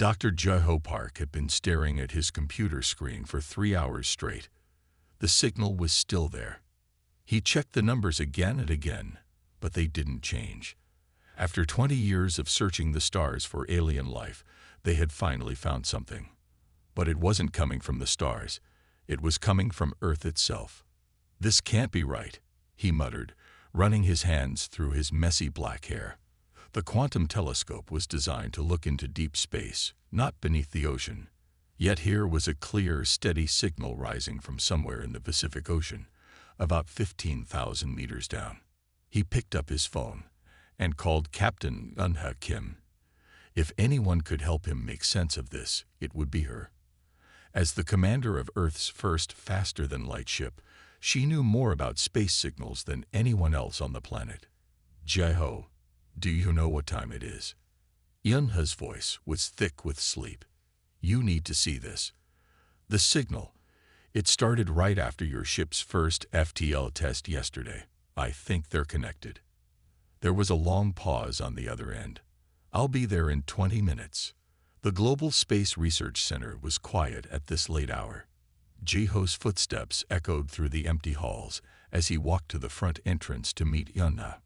Dr. Jeho Park had been staring at his computer screen for 3 hours straight. The signal was still there. He checked the numbers again and again, but they didn't change. After 20 years of searching the stars for alien life, they had finally found something. But it wasn't coming from the stars. It was coming from Earth itself. "This can't be right," he muttered, running his hands through his messy black hair. The quantum telescope was designed to look into deep space, not beneath the ocean. Yet here was a clear, steady signal rising from somewhere in the Pacific Ocean, about 15,000 meters down. He picked up his phone and called Captain Unha Kim. If anyone could help him make sense of this, it would be her. As the commander of Earth's first faster-than-light ship, she knew more about space signals than anyone else on the planet. "Jeho, do you know what time it is?" Yunha's voice was thick with sleep. "You need to see this. The signal. It started right after your ship's first FTL test yesterday. I think they're connected." There was a long pause on the other end. "I'll be there in 20 minutes. The Global Space Research Center was quiet at this late hour. Jeho's footsteps echoed through the empty halls as he walked to the front entrance to meet Yunha.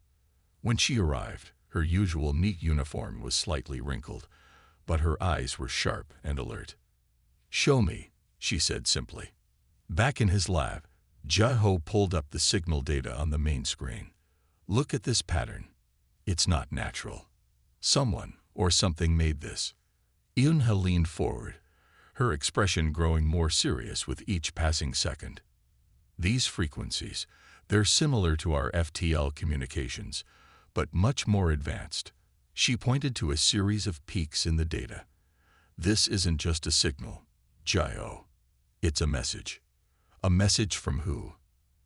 When she arrived, her usual neat uniform was slightly wrinkled, but her eyes were sharp and alert. "Show me," she said simply. Back in his lab, Jeho pulled up the signal data on the main screen. "Look at this pattern. It's not natural. Someone or something made this." Yunha leaned forward, her expression growing more serious with each passing second. "These frequencies, they're similar to our FTL communications, but much more advanced." She pointed to a series of peaks in the data. "This isn't just a signal, Jeho. It's a message. A message from who?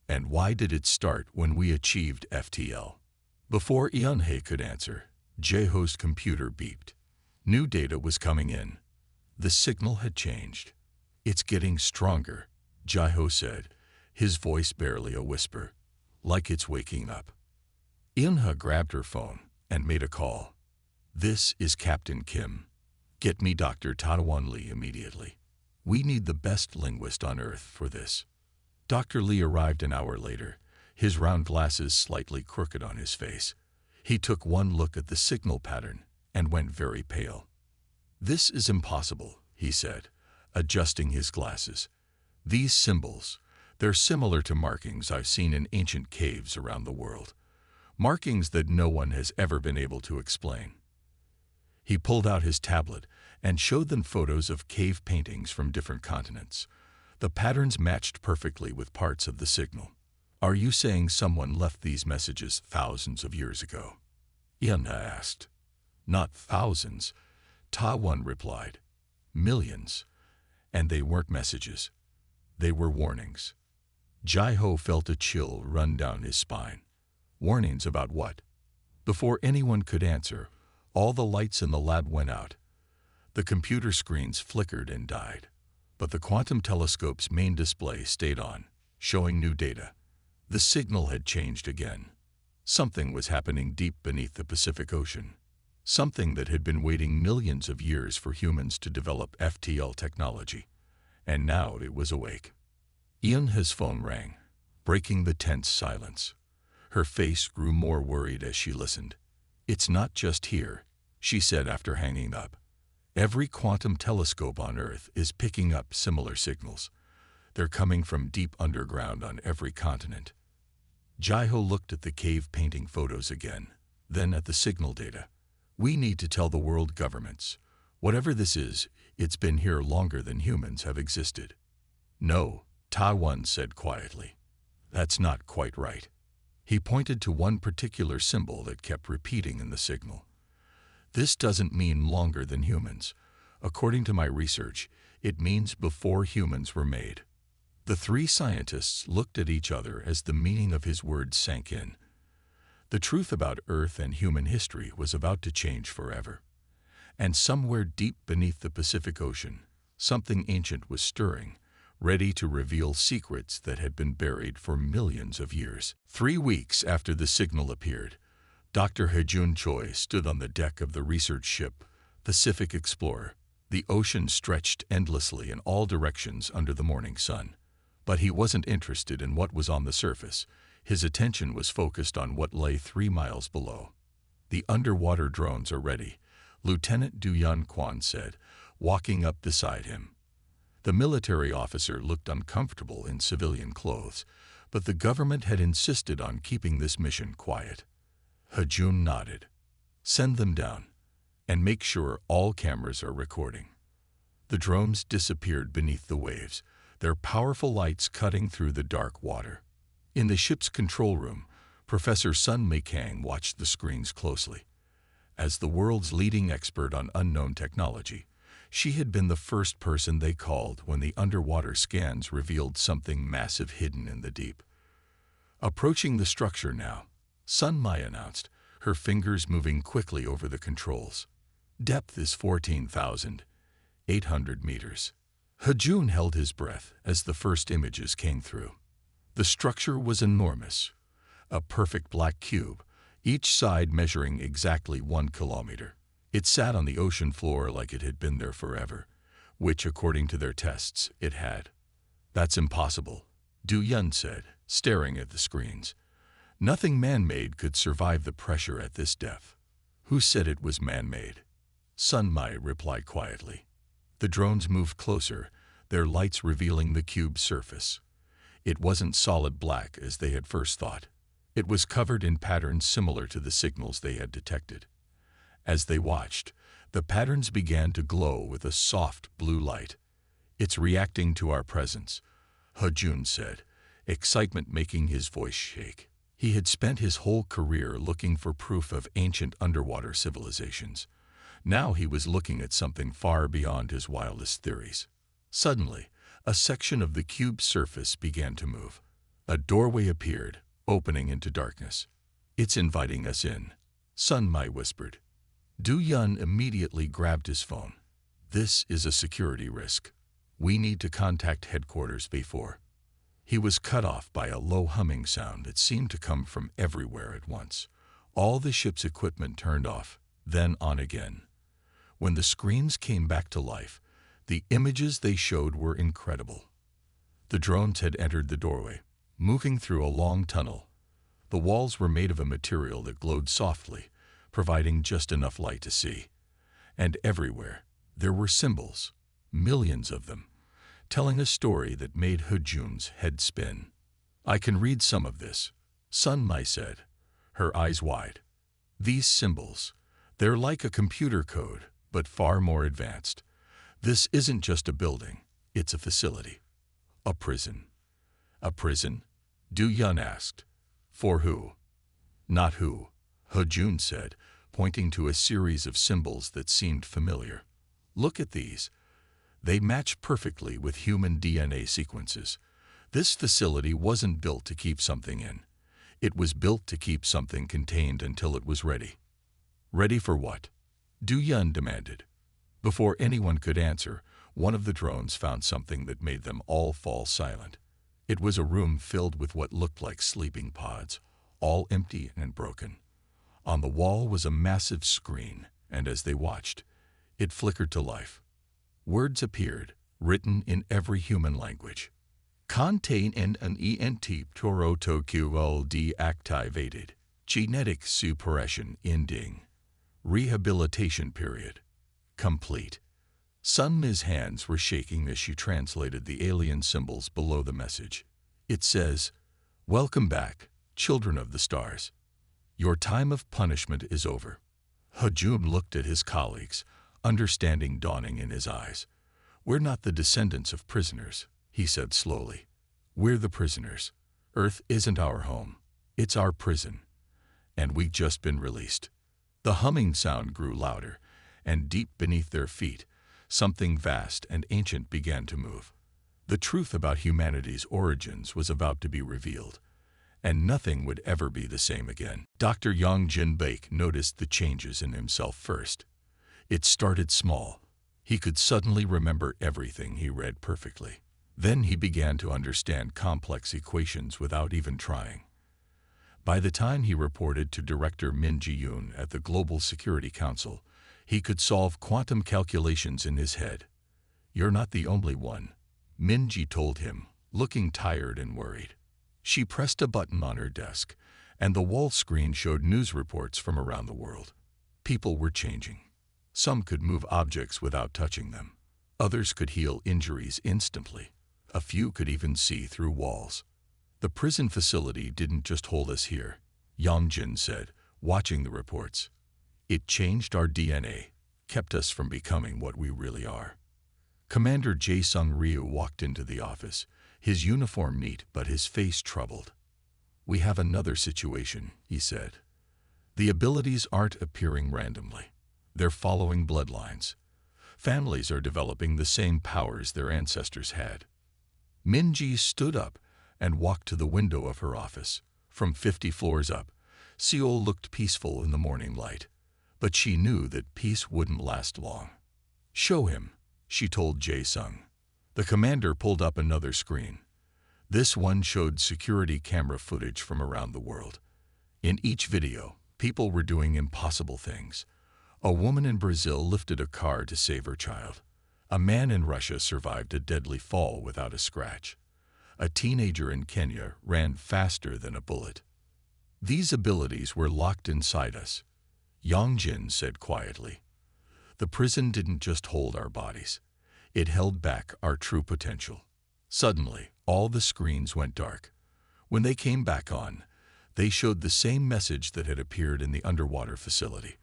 And why did it start when we achieved FTL?" Before Yunha could answer, Jeho's computer beeped. New data was coming in. The signal had changed. "It's getting stronger," Jeho said, his voice barely a whisper, "like it's waking up." Yunha grabbed her phone and made a call. "This is Captain Kim. Get me Dr. Taiwan Lee immediately. We need the best linguist on Earth for this." Dr. Lee arrived an hour later, his round glasses slightly crooked on his face. He took one look at the signal pattern and went very pale. "This is impossible," he said, adjusting his glasses. "These symbols, they're similar to markings I've seen in ancient caves around the world. Markings that no one has ever been able to explain." He pulled out his tablet and showed them photos of cave paintings from different continents. The patterns matched perfectly with parts of the signal. "Are you saying someone left these messages thousands of years ago?" Yunha asked. "Not thousands," Taiwan replied. "Millions. And they weren't messages. They were warnings." Jeho felt a chill run down his spine. Warnings about what? Before anyone could answer, all the lights in the lab went out. The computer screens flickered and died, but the quantum telescope's main display stayed on, showing new data. The signal had changed again. Something was happening deep beneath the Pacific Ocean. Something that had been waiting millions of years for humans to develop FTL technology. And now it was awake. Yunha's phone rang, breaking the tense silence. Her face grew more worried as she listened. "It's not just here," she said after hanging up. "Every quantum telescope on Earth is picking up similar signals. They're coming from deep underground on every continent." Jeho looked at the cave painting photos again, then at the signal data. "We need to tell the world governments. Whatever this is, it's been here longer than humans have existed." "No," Taiwan said quietly. "That's not quite right." He pointed to one particular symbol that kept repeating in the signal. "This doesn't mean longer than humans. According to my research, it means before humans were made." The three scientists looked at each other as the meaning of his words sank in. The truth about Earth and human history was about to change forever. And somewhere deep beneath the Pacific Ocean, something ancient was stirring, ready to reveal secrets that had been buried for millions of years. 3 weeks after the signal appeared, Dr. Hejun Choi stood on the deck of the research ship Pacific Explorer, The ocean stretched endlessly in all directions under the morning sun. But he wasn't interested in what was on the surface. His attention was focused on what lay 3 miles below. "The underwater drones are ready," Lieutenant Du Yun Quan said, walking up beside him. The military officer looked uncomfortable in civilian clothes, but the government had insisted on keeping this mission quiet. Hajun nodded. "Send them down, and make sure all cameras are recording." The drones disappeared beneath the waves, their powerful lights cutting through the dark water. In the ship's control room, Professor Sun Meikang watched the screens closely. As the world's leading expert on unknown technology, she had been the first person they called when the underwater scans revealed something massive hidden in the deep. "Approaching the structure now," Sun Mai announced, her fingers moving quickly over the controls. "Depth is 14,800 meters. Hajun held his breath as the first images came through. The structure was enormous, a perfect black cube, each side measuring exactly 1 kilometer. It sat on the ocean floor like it had been there forever, which, according to their tests, it had. "That's impossible," Du Yun said, staring at the screens. "Nothing man-made could survive the pressure at this depth." "Who said it was man-made?" Sun Mai replied quietly. The drones moved closer, their lights revealing the cube's surface. It wasn't solid black as they had first thought. It was covered in patterns similar to the signals they had detected. As they watched, the patterns began to glow with a soft blue light. "It's reacting to our presence," Hajun said, excitement making his voice shake. He had spent his whole career looking for proof of ancient underwater civilizations. Now he was looking at something far beyond his wildest theories. Suddenly, a section of the cube's surface began to move. A doorway appeared, opening into darkness. "It's inviting us in," Sun Mai whispered. Du Yun immediately grabbed his phone. "This is a security risk. We need to contact headquarters before." He was cut off by a low humming sound that seemed to come from everywhere at once. All the ship's equipment turned off, then on again. When the screens came back to life, the images they showed were incredible. The drones had entered the doorway, moving through a long tunnel. The walls were made of a material that glowed softly, providing just enough light to see. And everywhere, there were symbols, millions of them, telling a story that made Hajun's head spin. "I can read some of this," Sun Mai said, her eyes wide. "These symbols, they're like a computer code, but far more advanced. This isn't just a building, it's a facility. A prison." "A prison?" Du Yun asked. "For who?" "Not who," Hajun said, pointing to a series of symbols that seemed familiar. "Look at these. They match perfectly with human DNA sequences. This facility wasn't built to keep something in. It was built to keep something contained until it was ready." "Ready for what?" Du Yun demanded. Before anyone could answer, one of the drones found something that made them all fall silent. It was a room filled with what looked like sleeping pods, all empty and broken. On the wall was a massive screen, and as they watched, it flickered to life. Words appeared, written in every human language. "Contain an ENT protocol deactivated. Genetic suppression ending. Rehabilitation period complete." Sun Mi's hands were shaking as she translated the alien symbols below the message. It says, "Welcome back, children of the stars. Your time of punishment is over." Hajun looked at his colleagues, understanding dawning in his eyes. "We're not the descendants of prisoners," he said slowly. "We're the prisoners. Earth isn't our home. It's our prison. And we've just been released." The humming sound grew louder, and deep beneath their feet, something vast and ancient began to move. The truth about humanity's origins was about to be revealed, and nothing would ever be the same again. Dr. Yang Jinbaek noticed the changes in himself first. It started small. He could suddenly remember everything he read perfectly. Then he began to understand complex equations without even trying. By the time he reported to Director Min Ji-yoon at the Global Security Council, He could solve quantum calculations in his head. "You're not the only one," Minji told him, looking tired and worried. She pressed a button on her desk, and the wall screen showed news reports from around the world. People were changing. Some could move objects without touching them. Others could heal injuries instantly. A few could even see through walls. "The prison facility didn't just hold us here," Yongjin said, watching the reports. "It changed our DNA, kept us from becoming what we really are." Commander Jae-sung Ryu walked into the office, his uniform neat but his face troubled. "We have another situation," he said. "The abilities aren't appearing randomly. They're following bloodlines. Families are developing the same powers their ancestors had." Minji stood up and walked to the window of her office. From 50 floors up, Seoul looked peaceful in the morning light, but she knew that peace wouldn't last long. "Show him," she told Jae-sung. The commander pulled up another screen. This one showed security camera footage from around the world. In each video, people were doing impossible things. A woman in Brazil lifted a car to save her child. A man in Russia survived a deadly fall without a scratch. A teenager in Kenya ran faster than a bullet. "These abilities were locked inside us," Yongjin said quietly. "The prison didn't just hold our bodies. It held back our true potential." Suddenly, all the screens went dark. When they came back on, they showed the same message that had appeared in the underwater facility.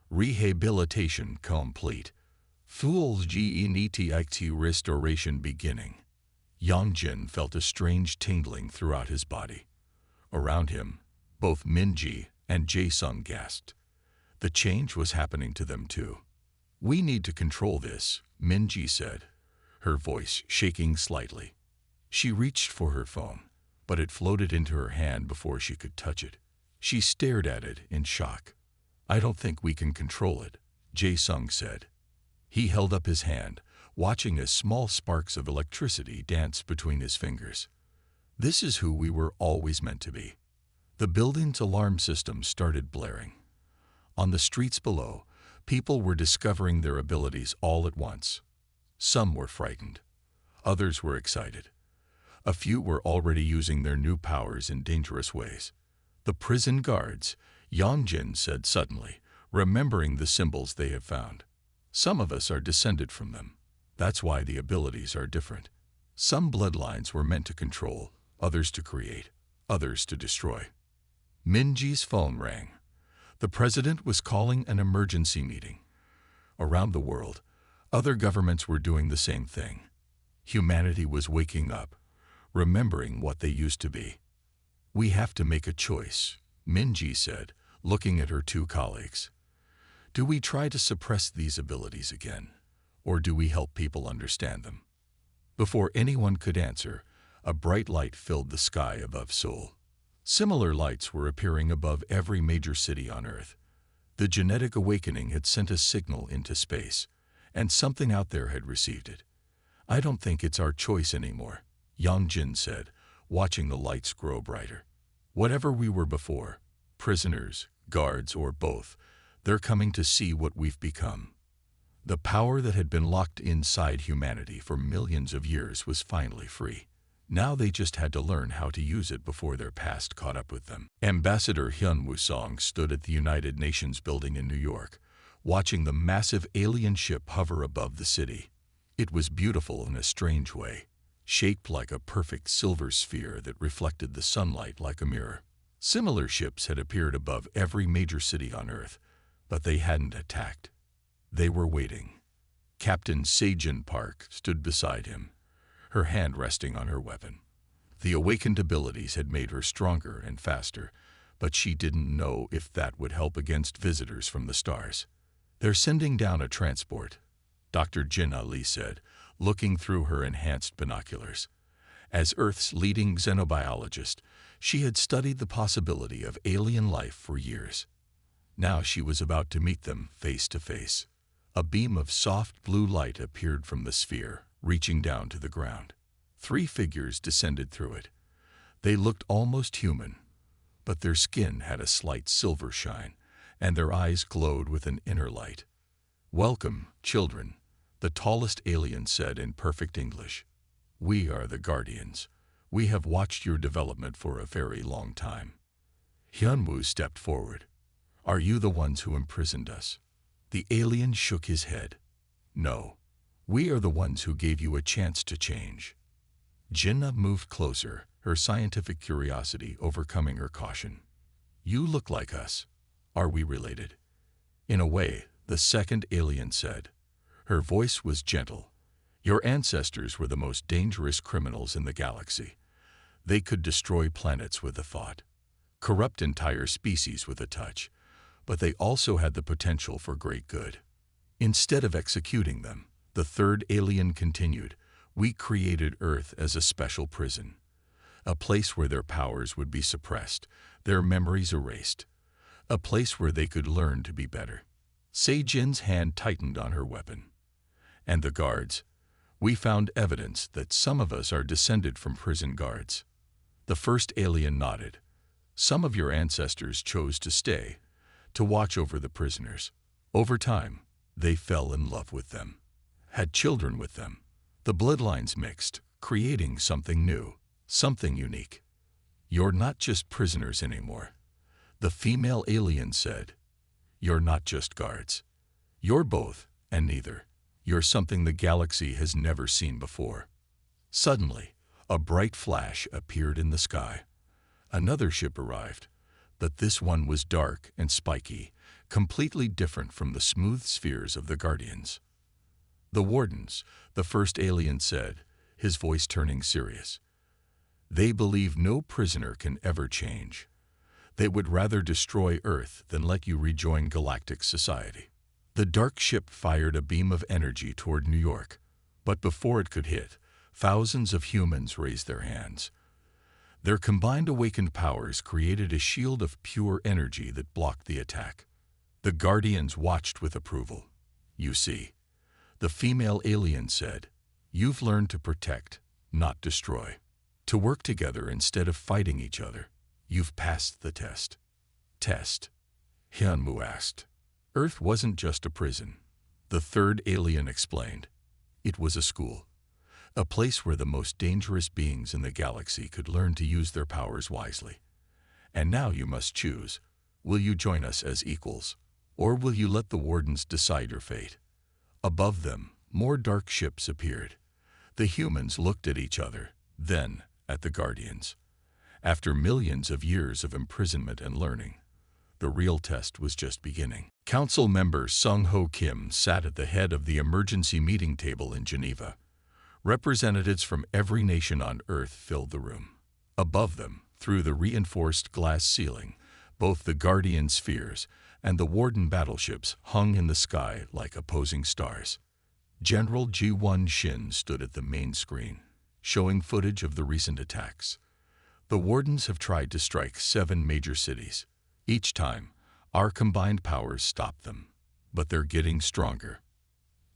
"Rehabilitation complete. Full genetic restoration beginning." Yongjin felt a strange tingling throughout his body. Around him, both Minji and Jae-sung gasped. The change was happening to them too. "We need to control this," Minji said, her voice shaking slightly. She reached for her phone, but it floated into her hand before she could touch it. She stared at it in shock. "I don't think we can control it," Jae-sung said. He held up his hand, watching as small sparks of electricity danced between his fingers. "This is who we were always meant to be." The building's alarm system started blaring. On the streets below, people were discovering their abilities all at once. Some were frightened. Others were excited. A few were already using their new powers in dangerous ways. "The prison guards," Yongjin said suddenly, remembering the symbols they had found. "Some of us are descended from them. That's why the abilities are different. Some bloodlines were meant to control, others to create, others to destroy." Minji's phone rang. The president was calling an emergency meeting. Around the world, other governments were doing the same thing. Humanity was waking up, remembering what they used to be. "We have to make a choice," Minji said, looking at her two colleagues. "Do we try to suppress these abilities again, or do we help people understand them?" Before anyone could answer, a bright light filled the sky above Seoul. Similar lights were appearing above every major city on Earth. The genetic awakening had sent a signal into space, and something out there had received it. "I don't think it's our choice anymore," Yongjin said, watching the lights grow brighter. "Whatever we were before, prisoners, guards, or both, they're coming to see what we've become." The power that had been locked inside humanity for millions of years was finally free. Now they just had to learn how to use it before their past caught up with them. Ambassador Hyun Woo-song stood at the United Nations building in New York, watching the massive alien ship hover above the city. It was beautiful in a strange way, shaped like a perfect silver sphere that reflected the sunlight like a mirror. Similar ships had appeared above every major city on Earth, but they hadn't attacked. They were waiting. Captain Sejin Park stood beside him, her hand resting on her weapon. The awakened abilities had made her stronger and faster, but she didn't know if that would help against visitors from the stars. "They're sending down a transport," Dr. Jin Ali said, looking through her enhanced binoculars. As Earth's leading xenobiologist, she had studied the possibility of alien life for years. Now she was about to meet them face to face. A beam of soft blue light appeared from the sphere, reaching down to the ground. 3 figures descended through it. They looked almost human, but their skin had a slight silver shine, and their eyes glowed with an inner light. "Welcome, children," the tallest alien said in perfect English. "We are the Guardians. We have watched your development for a very long time." Hyunwoo stepped forward. "Are you the ones who imprisoned us?" The alien shook his head. "No. We are the ones who gave you a chance to change." Jinna moved closer, her scientific curiosity overcoming her caution. "You look like us. Are we related?" "In a way," the second alien said. Her voice was gentle. "Your ancestors were the most dangerous criminals in the galaxy. They could destroy planets with a thought, corrupt entire species with a touch, but they also had the potential for great good. Instead of executing them," the third alien continued, "we created Earth as a special prison, a place where their powers would be suppressed, their memories erased, a place where they could learn to be better." Se-Jin's hand tightened on her weapon. "And the guards? We found evidence that some of us are descended from prison guards." The first alien nodded. "Some of your ancestors chose to stay, to watch over the prisoners. Over time, they fell in love with them, had children with them. The bloodlines mixed, creating something new, something unique. You're not just prisoners anymore," the female alien said. "You're not just guards. You're both, and neither. You're something the galaxy has never seen before." Suddenly, a bright flash appeared in the sky. Another ship arrived, but this one was dark and spiky, completely different from the smooth spheres of the Guardians. "The Wardens," the first alien said, his voice turning serious. "They believe no prisoner can ever change. They would rather destroy Earth than let you rejoin galactic society." The dark ship fired a beam of energy toward New York, but before it could hit, thousands of humans raised their hands. Their combined awakened powers created a shield of pure energy that blocked the attack. The Guardians watched with approval. "You see," the female alien said, "you've learned to protect, not destroy. To work together instead of fighting each other. You've passed the test." "Test?" Hyunwoo asked. "Earth wasn't just a prison," the third alien explained. "It was a school. A place where the most dangerous beings in the galaxy could learn to use their powers wisely. And now you must choose. Will you join us as equals, or will you let the Wardens decide your fate?" Above them, more dark ships appeared. The humans looked at each other, then at the Guardians. After millions of years of imprisonment and learning, the real test was just beginning. Council member Sung-Ho Kim sat at the head of the emergency meeting table in Geneva. Representatives from every nation on Earth filled the room. Above them, through the reinforced glass ceiling, both the Guardian spheres and the Warden battleships hung in the sky like opposing stars. General Ji-Won Shin stood at the main screen, showing footage of the recent attacks. "The Wardens have tried to strike 7 major cities. Each time, our combined powers stopped them, but they're getting stronger."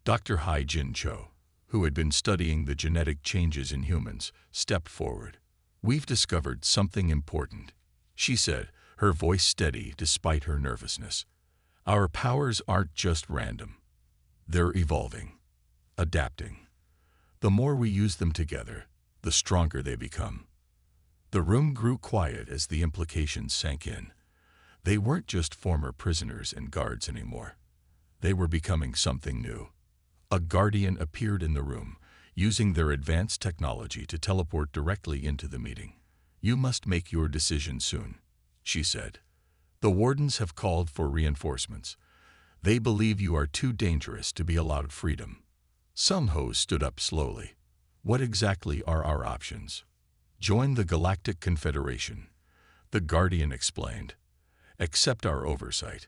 Dr. Hai-Jin Cho, who had been studying the genetic changes in humans, stepped forward. "We've discovered something important," she said, her voice steady despite her nervousness. "Our powers aren't just random. They're evolving, adapting. The more we use them together, the stronger they become." The room grew quiet as the implications sank in. They weren't just former prisoners and guards anymore. They were becoming something new. A Guardian appeared in the room, using their advanced technology to teleport directly into the meeting. "You must make your decision soon," she said. "The Wardens have called for reinforcements. They believe you are too dangerous to be allowed freedom." Sung-Ho stood up slowly. "What exactly are our options?" "Join the Galactic Confederation," the Guardian explained. "Accept our oversight.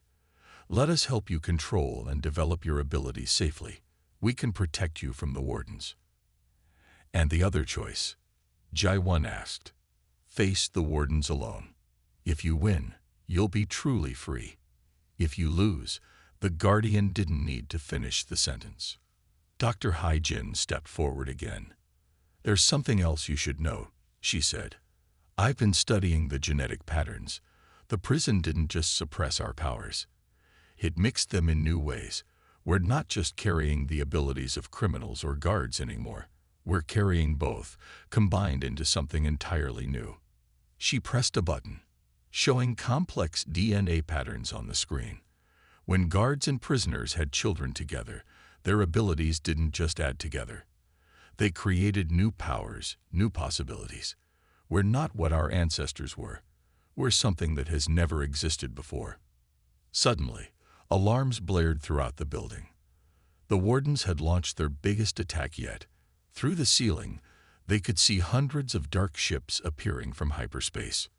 Let us help you control and develop your abilities safely. We can protect you from the Wardens." "And the other choice?" Ji-Won asked. "Face the Wardens alone. If you win, you'll be truly free. If you lose," the Guardian didn't need to finish the sentence. Dr. Hai-Jin stepped forward again. "There's something else you should know," she said. "I've been studying the genetic patterns. The prison didn't just suppress our powers. It mixed them in new ways, We're not just carrying the abilities of criminals or guards anymore. We're carrying both, combined into something entirely new. She pressed a button, showing complex DNA patterns on the screen. When guards and prisoners had children together, their abilities didn't just add together. They created new powers, new possibilities. We're not what our ancestors were. We're something that has never existed before. Suddenly, alarms blared throughout the building. The wardens had launched their biggest attack yet. Through the ceiling, they could see hundreds of dark ships appearing from hyperspace.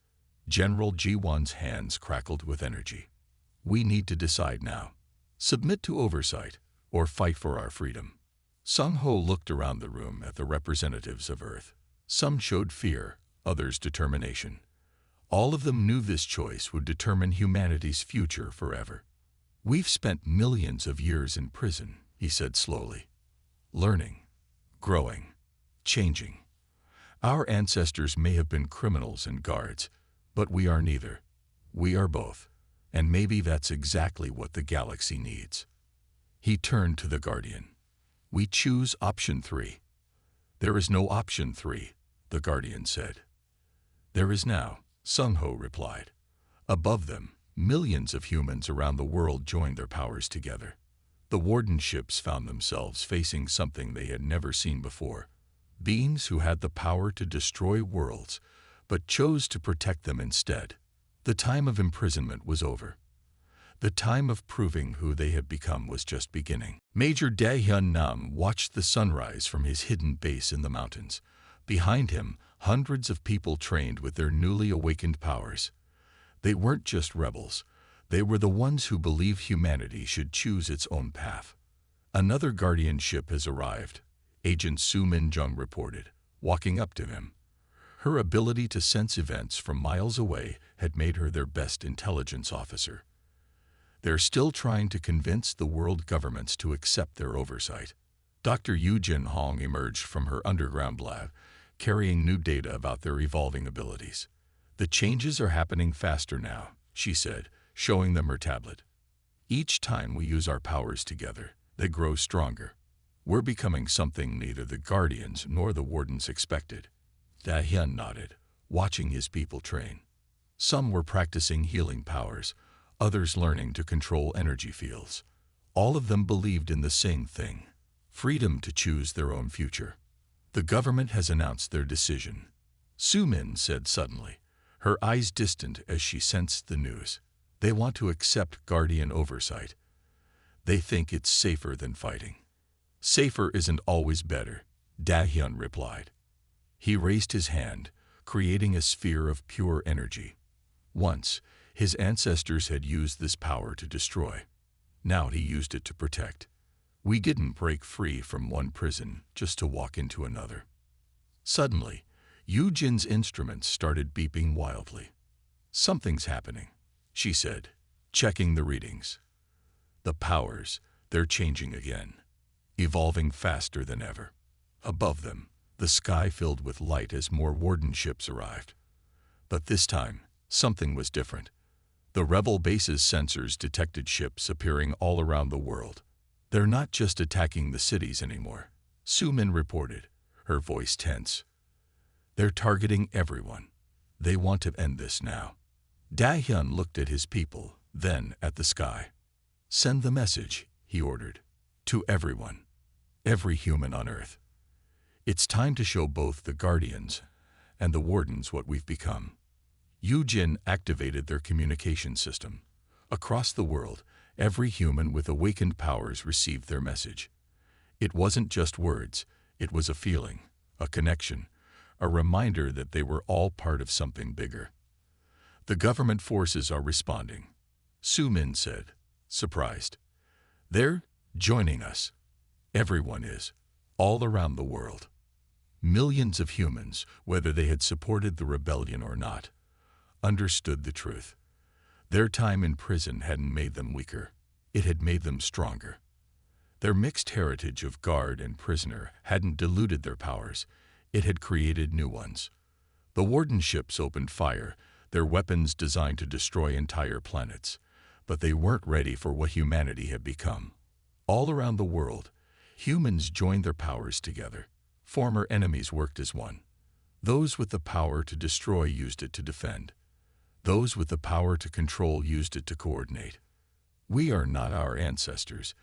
General Ji-won's hands crackled with energy. We need to decide now. Submit to oversight, or fight for our freedom. Sung-ho looked around the room at the representatives of Earth. Some showed fear, others determination. All of them knew this choice would determine humanity's future forever. We've spent millions of years in prison, he said slowly. Learning, growing, changing. Our ancestors may have been criminals and guards, but we are neither. We are both. And maybe that's exactly what the galaxy needs. He turned to the Guardian. We choose option 3. There is no option 3, the Guardian said. There is now, Sung-ho replied. Above them, millions of humans around the world joined their powers together. The warden ships found themselves facing something they had never seen before. Beings who had the power to destroy worlds, but chose to protect them instead. The time of imprisonment was over. The time of proving who they had become was just beginning. Major Dae-hyun-nam watched the sunrise from his hidden base in the mountains. Behind him, hundreds of people trained with their newly awakened powers. They weren't just rebels. They were the ones who believed humanity should choose its own path. Another Guardian ship has arrived, Agent Soo Min-jung reported, walking up to him. Her ability to sense events from miles away had made her their best intelligence officer. They're still trying to convince the world governments to accept their oversight. Dr. Yoo Jin-hong emerged from her underground lab, carrying new data about their evolving abilities. The changes are happening faster now, she said, showing them her tablet. Each time we use our powers together, they grow stronger. We're becoming something neither the Guardians nor the Wardens expected. Dae-hyun nodded, watching his people train. Some were practicing healing powers, others learning to control energy fields. All of them believed in the same thing, freedom to choose their own future. The government has announced their decision, Soo-min said suddenly, her eyes distant as she sensed the news. They want to accept Guardian oversight. They think it's safer than fighting. Safer isn't always better, Dae-hyun replied. He raised his hand, creating a sphere of pure energy. Once, his ancestors had used this power to destroy. Now he used it to protect. We didn't break free from one prison just to walk into another. Suddenly, Yoo Jin's instruments started beeping wildly. Something's happening, she said, checking the readings. The powers, they're changing again, evolving faster than ever. Above them, the sky filled with light as more warden ships arrived. But this time, something was different. The rebel base's sensors detected ships appearing all around the world. They're not just attacking the cities anymore, Soo-min reported, her voice tense. They're targeting everyone. They want to end this now. Dae-hyun looked at his people, then at the sky. Send the message, he ordered, to everyone, every human on Earth. It's time to show both the Guardians and the Wardens what we've become. Yoo Jin activated their communication system. Across the world, every human with awakened powers received their message. It wasn't just words, it was a feeling, a connection, a reminder that they were all part of something bigger. The government forces are responding, Soo-min said, surprised. They're joining us. Everyone is, all around the world. Millions of humans, whether they had supported the rebellion or not, understood the truth. Their time in prison hadn't made them weaker. It had made them stronger. Their mixed heritage of guard and prisoner hadn't diluted their powers. It had created new ones. The warden ships opened fire, their weapons designed to destroy entire planets. But they weren't ready for what humanity had become. All around the world, humans joined their powers together. Former enemies worked as one. Those with the power to destroy used it to defend. Those with the power to control used it to coordinate. "We are not our ancestors,"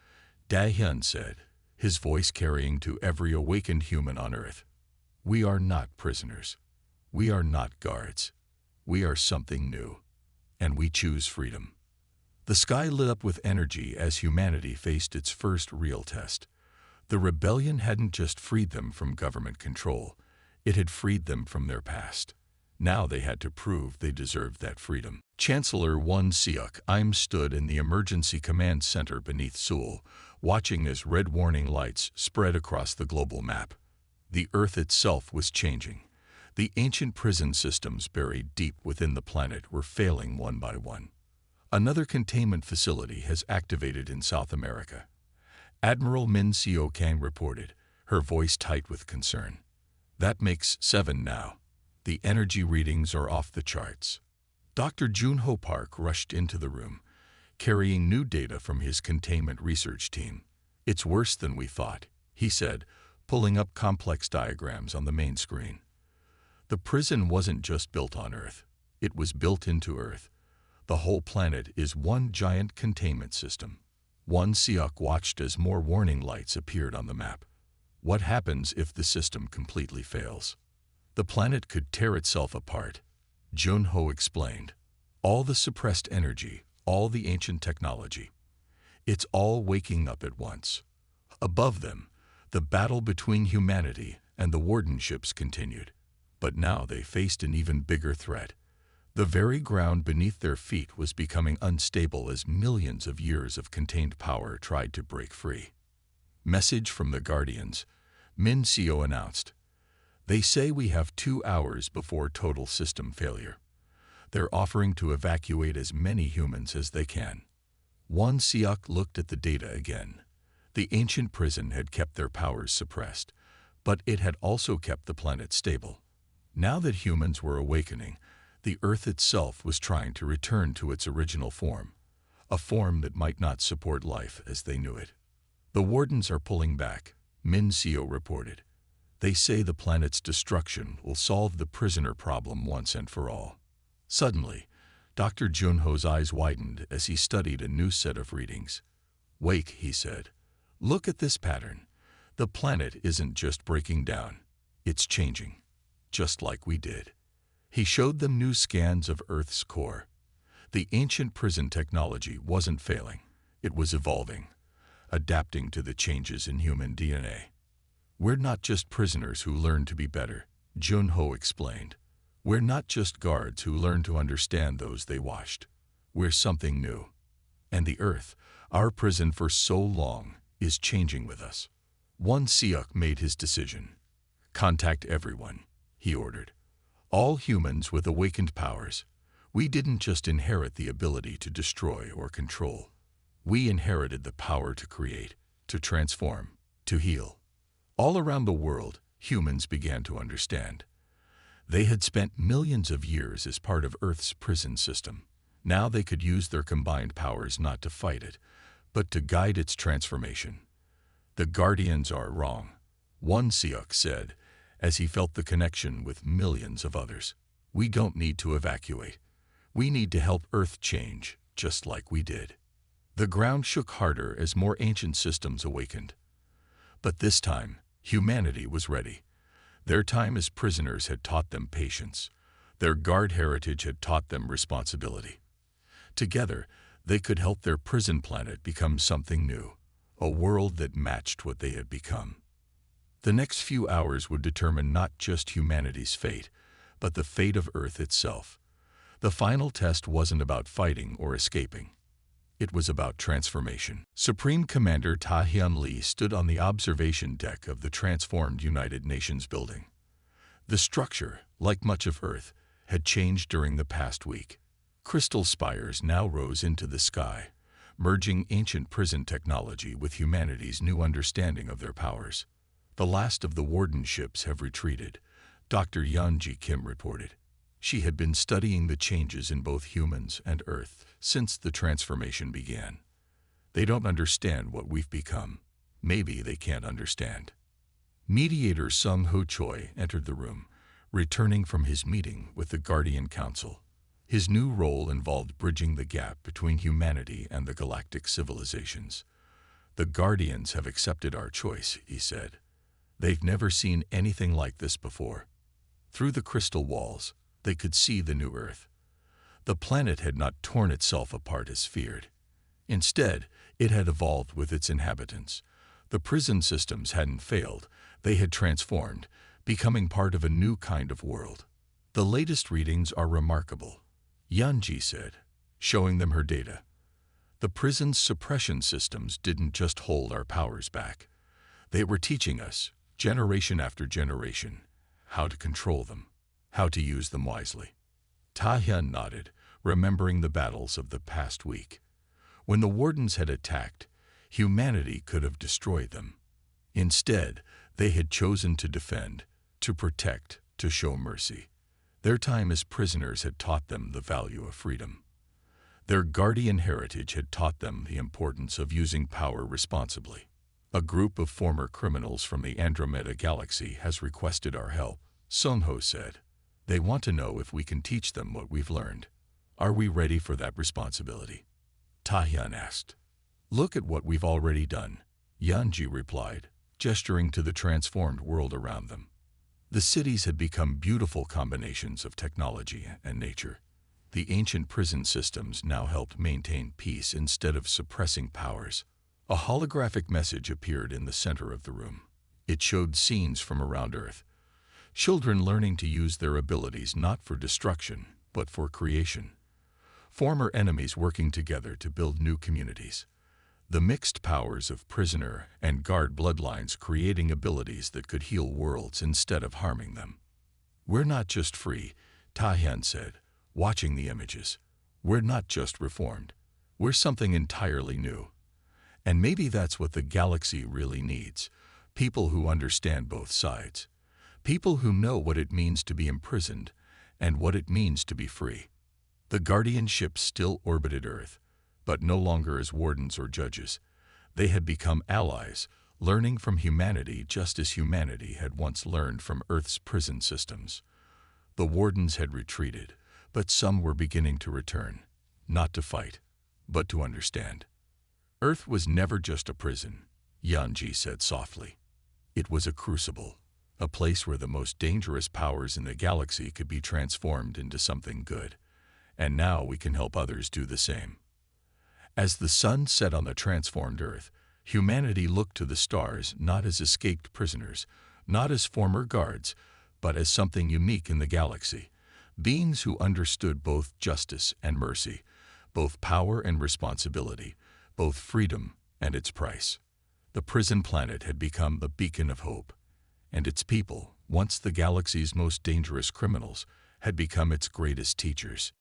Dahyun said, his voice carrying to every awakened human on Earth. "We are not prisoners. We are not guards. We are something new, and we choose freedom." The sky lit up with energy as humanity faced its first real test. The rebellion hadn't just freed them from government control, it had freed them from their past. Now they had to prove they deserved that freedom. Chancellor Won Seok-im stood in the emergency command center beneath Seoul, watching as red warning lights spread across the global map. The Earth itself was changing. The ancient prison systems buried deep within the planet were failing one by one. Another containment facility has activated in South America. Admiral Min Seo-kang reported, her voice tight with concern. "That makes 7 now. The energy readings are off the charts." Dr. Junho Park rushed into the room, carrying new data from his containment research team. "It's worse than we thought," he said, pulling up complex diagrams on the main screen. The prison wasn't just built on Earth. It was built into Earth. The whole planet is one giant containment system. Won Seok watched as more warning lights appeared on the map. What happens if the system completely fails? The planet could tear itself apart. Junho explained. All the suppressed energy, all the ancient technology. It's all waking up at once. Above them, the battle between humanity and the wardenships continued. But now they faced an even bigger threat. The very ground beneath their feet was becoming unstable as millions of years of contained power tried to break free. "Message from the Guardians," Min Seo announced. "They say we have 2 hours before total system failure. They're offering to evacuate as many humans as they can." Won Seok looked at the data again. The ancient prison had kept their powers suppressed, but it had also kept the planet stable. Now that humans were awakening, the Earth itself was trying to return to its original form, a form that might not support life as they knew it. "The wardens are pulling back," Min Seo reported. "They say the planet's destruction will solve the prisoner problem once and for all." Suddenly, Dr. Junho's eyes widened as he studied a new set of readings. "Wake," he said. "Look at this pattern. The planet isn't just breaking down, it's changing, just like we did." He showed them new scans of Earth's core. The ancient prison technology wasn't failing, it was evolving, adapting to the changes in human DNA. "We're not just prisoners who learn to be better," Junho explained. "We're not just guards who learn to understand those they washed. We're something new. And the Earth, our prison for so long, is changing with us." Won Seok made his decision. "Contact everyone," he ordered. "All humans with awakened powers. We didn't just inherit the ability to destroy or control. We inherited the power to create, to transform, to heal." All around the world, humans began to understand. They had spent millions of years as part of Earth's prison system. Now they could use their combined powers not to fight it, but to guide its transformation. "The Guardians are wrong," Won Seok said, as he felt the connection with millions of others. "We don't need to evacuate. We need to help Earth change, just like we did." The ground shook harder as more ancient systems awakened. But this time, humanity was ready. Their time as prisoners had taught them patience. Their guard heritage had taught them responsibility. Together, they could help their prison planet become something new, a world that matched what they had become. The next few hours would determine not just humanity's fate, but the fate of Earth itself. The final test wasn't about fighting or escaping. It was about transformation. Supreme Commander Ta Hyun Lee stood on the observation deck of the transformed United Nations building. The structure, like much of Earth, had changed during the past week. Crystal spires now rose into the sky, merging ancient prison technology with humanity's new understanding of their powers. "The last of the warden ships have retreated," Dr. Yeonji Kim reported. She had been studying the changes in both humans and Earth since the transformation began. They don't understand what we've become. Maybe they can't understand. Mediator Sung Ho Choi entered the room, returning from his meeting with the Guardian Council. His new role involved bridging the gap between humanity and the galactic civilizations. The Guardians have accepted our choice, he said. They've never seen anything like this before. Through the crystal walls, they could see the new Earth. The planet had not torn itself apart as feared. Instead, it had evolved with its inhabitants. The prison systems hadn't failed. They had transformed, becoming part of a new kind of world. The latest readings are remarkable, Yanji said, showing them her data. The prison's suppression systems didn't just hold our powers back. They were teaching us, generation after generation, how to control them, how to use them wisely. Ta-hyun nodded, remembering the battles of the past week. When the wardens had attacked, humanity could have destroyed them. Instead, they had chosen to defend, to protect, to show mercy. Their time as prisoners had taught them the value of freedom. Their guardian heritage had taught them the importance of using power responsibly. A group of former criminals from the Andromeda Galaxy has requested our help, Sung-ho said. They want to know if we can teach them what we've learned. Are we ready for that responsibility? Ta-hyun asked. Look at what we've already done, Yanji replied, gesturing to the transformed world around them. The cities had become beautiful combinations of technology and nature. The ancient prison systems now helped maintain peace instead of suppressing powers. A holographic message appeared in the center of the room. It showed scenes from around Earth. Children learning to use their abilities not for destruction, but for creation. Former enemies working together to build new communities. The mixed powers of prisoner and guard bloodlines creating abilities that could heal worlds instead of harming them. We're not just free, Ta-hyun said, watching the images. We're not just reformed. We're something entirely new. And maybe that's what the galaxy really needs. People who understand both sides. People who know what it means to be imprisoned and what it means to be free. The Guardian ships still orbited Earth, but no longer as wardens or judges. They had become allies, learning from humanity just as humanity had once learned from Earth's prison systems. The wardens had retreated, but some were beginning to return, not to fight, but to understand. Earth was never just a prison, Yanji said softly. It was a crucible, a place where the most dangerous powers in the galaxy could be transformed into something good. And now we can help others do the same. As the sun set on the transformed Earth, humanity looked to the stars not as escaped prisoners, not as former guards, but as something unique in the galaxy. Beings who understood both justice and mercy, both power and responsibility, both freedom and its price. The prison planet had become a beacon of hope, and its people, once the galaxy's most dangerous criminals, had become its greatest teachers.